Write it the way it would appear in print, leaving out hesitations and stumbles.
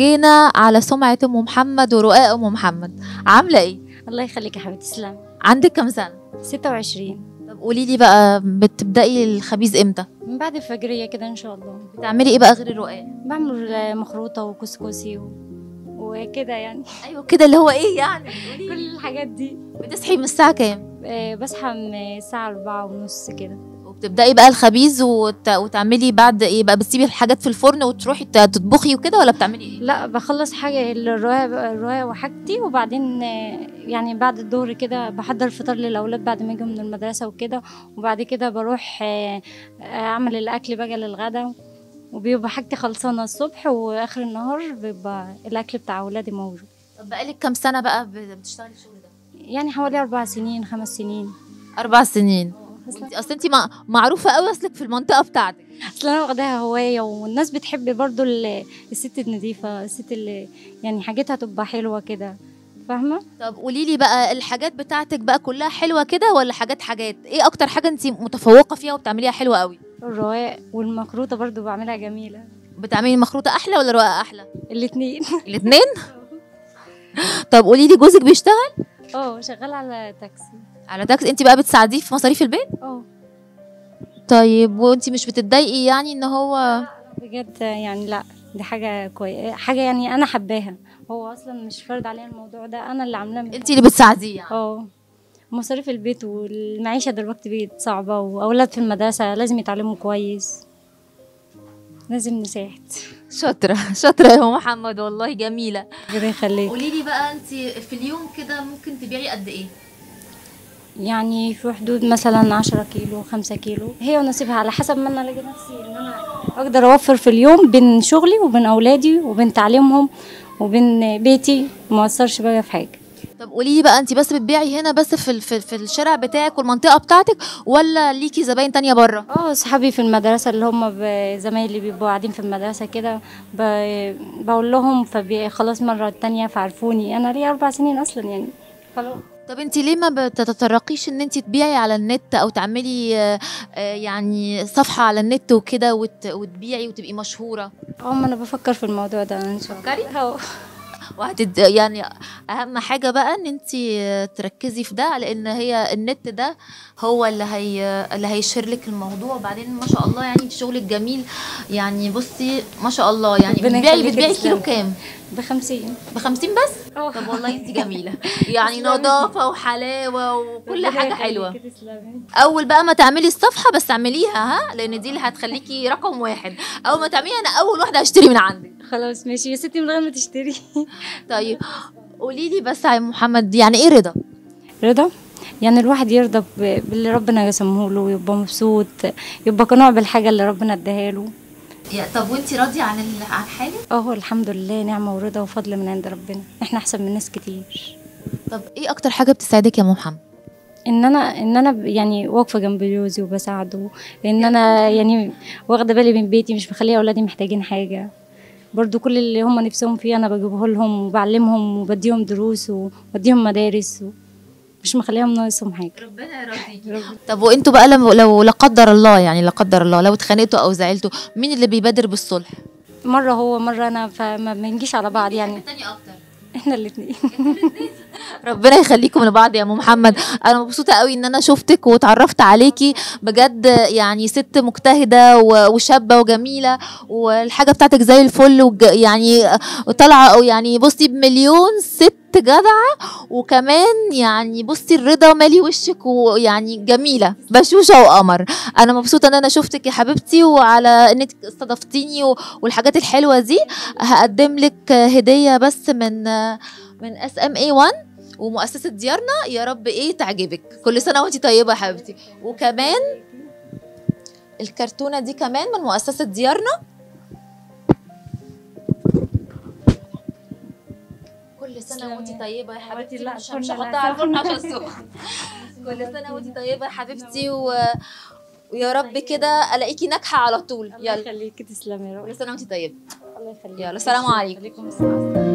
جينا على سمعة ام محمد ورقاق ام محمد، عاملة ايه؟ الله يخليك يا حبيبتي، تسلمي. عندك كام سنة؟ 26. طب قولي لي بقى، بتبدأي الخبيز امتى؟ من بعد الفجرية كده ان شاء الله. بتعملي ايه بقى غير الرقاق؟ بعمل مخروطة وكسكسي وكده يعني. ايوه كده، اللي هو ايه يعني؟ كل الحاجات دي. بتصحي من الساعة كام؟ بصحى من الساعة 4:30 كده. وبتبدأي بقى الخبيز وتعملي بعد ايه بقى؟ بتسيبي الحاجات في الفرن وتروحي تطبخي وكده، ولا بتعملي ايه؟ لا، بخلص حاجة الرواية وحاجتي، وبعدين يعني بعد الظهر كده بحضر الفطار للأولاد بعد ما يجوا من المدرسة وكده، وبعد كده بروح أعمل الأكل بقى للغدا، وبيبقى حاجتي خلصانة الصبح، وآخر النهار بيبقى الأكل بتاع أولادي موجود. طب بقالك كام سنة بقى بتشتغلي الشغل ده؟ يعني حوالي 4 سنين 5 سنين. 4 سنين. اصل انت معروفة قوي اصلك في المنطقة بتاعتك. اصل انا واخداها هوايه، والناس بتحب برضو الست النظيفه، الست اللي يعني حاجتها تبقى حلوه كده، فاهمه. طب قولي لي بقى، الحاجات بتاعتك بقى كلها حلوة كده ولا حاجات ايه اكتر حاجة انت متفوقة فيها وبتعمليها حلوة قوي؟ الرواق والمخروطه برضو بعملها جميله. بتعملي مخروطة احلى ولا رقاق احلى؟ الاتنين. الاتنين. طب قولي لي، جوزك بيشتغل؟ شغال على تاكسي. على تاكسي. انت بقى بتساعديه في مصاريف البيت؟ طيب وانت مش بتتضايقي يعني ان هو بجد يعني؟ لا، دي حاجه كويسه، حاجه يعني انا حباها. هو اصلا مش فرض عليا الموضوع ده، انا اللي عاملاه. انت اللي بتساعديه يعني؟ مصاريف البيت والمعيشه دلوقتي بقت صعبه، واولاد في المدرسه لازم يتعلموا كويس، لازم نساعد. شاطرة شاطرة يا ام محمد، والله جميلة. ربنا يخليك. قولي لي بقى، انت في اليوم كده ممكن تبيعي قد ايه؟ يعني في حدود مثلا 10 كيلو 5 كيلو، هي ونصيبها على حسب ما انا الاقي نفسي ان انا اقدر اوفر في اليوم بين شغلي وبين اولادي وبين تعليمهم وبين بيتي، ما اقصرش بقى في حاجه. طب قولي لي بقى، انت بس بتبيعي هنا بس في الشارع بتاعك والمنطقة بتاعتك، ولا ليكي زباين تانية بره؟ صحابي في المدرسه اللي هم زمايلي بيبقوا قاعدين في المدرسه كده، بقول لهم خلاص مره التانية فعرفوني، انا ليا 4 سنين اصلا يعني خلاص. طب انت ليه ما بتتطرقيش ان انت تبيعي على النت، او تعملي يعني صفحة على النت وكده وتبيعي وتبقي مشهورة؟ ما انا بفكر في الموضوع ده ان شاء الله. يعني اهم حاجه بقى ان انت تركزي في ده، لان هي النت ده هو اللي هيشير لك الموضوع. وبعدين ما شاء الله يعني شغلك جميل، يعني بصي ما شاء الله. يعني بتبيعي كيلو كام؟ ب50. ب50 بس؟ طب والله انت جميله، يعني نظافه وحلاوه وكل حاجه حلوه. اول بقى ما تعملي الصفحه بس اعمليها، لان دي اللي هتخليكي رقم 1. اول ما تعمليها انا اول واحده هشتري من عندك. خلاص ماشي يا ستي، من غير ما تشتري. طيب قولي لي بس يا محمد، يعني ايه رضا؟ رضا يعني الواحد يرضى باللي ربنا رسمه له، ويبقى مبسوط، يبقى قنوع بالحاجه اللي ربنا اداها له. طب وانتي راضيه عن حالك؟ الحمد لله، نعمه ورضا وفضل من عند ربنا، احنا احسن من ناس كتير. طب ايه اكتر حاجه بتساعدك يا محمد؟ ان انا يعني واقفه جنب جوزي وبساعده، ان انا يعني واخده بالي من بيتي، مش بخلي اولادي محتاجين حاجه. برضو كل اللي هم نفسهم فيه انا بجيبه لهم وبعلمهم وبديهم دروس وبديهم مدارس، مش مخليهم ناقصهم حاجه. ربنا يرضيكي. طب وانتوا بقى لو لا قدر الله، يعني لا قدر الله لو اتخانقتوا او زعلتوا، مين اللي بيبادر بالصلح؟ مره هو مره انا، فما بنجيش على بعض يعني. الثاني اكتر. احنا الاثنين. ربنا يخليكم لبعض يا ام محمد. انا مبسوطه قوي ان انا شفتك واتعرفت عليكي بجد، يعني ست مجتهده وشابه وجميله، والحاجه بتاعتك زي الفل، يعني طالعه يعني بصي بمليون ست جدعه، وكمان يعني بصي الرضا مالي وشك، ويعني جميله بشوشه وقمر. انا مبسوطه ان انا شفتك يا حبيبتي، وعلى انك استضفتيني والحاجات الحلوه دي. هقدم لك هديه بس من SMA1 ومؤسسة ديارنا، يا رب تعجبك. كل سنة وانتي طيبة يا حبيبتي. وكمان الكرتونة دي كمان من مؤسسة ديارنا. كل سنة وانتي طيبة يا حبيبتي. مش هحطها على الفرن عشان سخن. كل سنة وانتي طيبة يا حبيبتي، ويا رب كده الاقيكي ناجحة على طول. الله يخليكي، تسلمي يا رب. كل سنة وانتي طيبة. الله يخليكي. يلا، السلام عليكم. وعليكم السلام.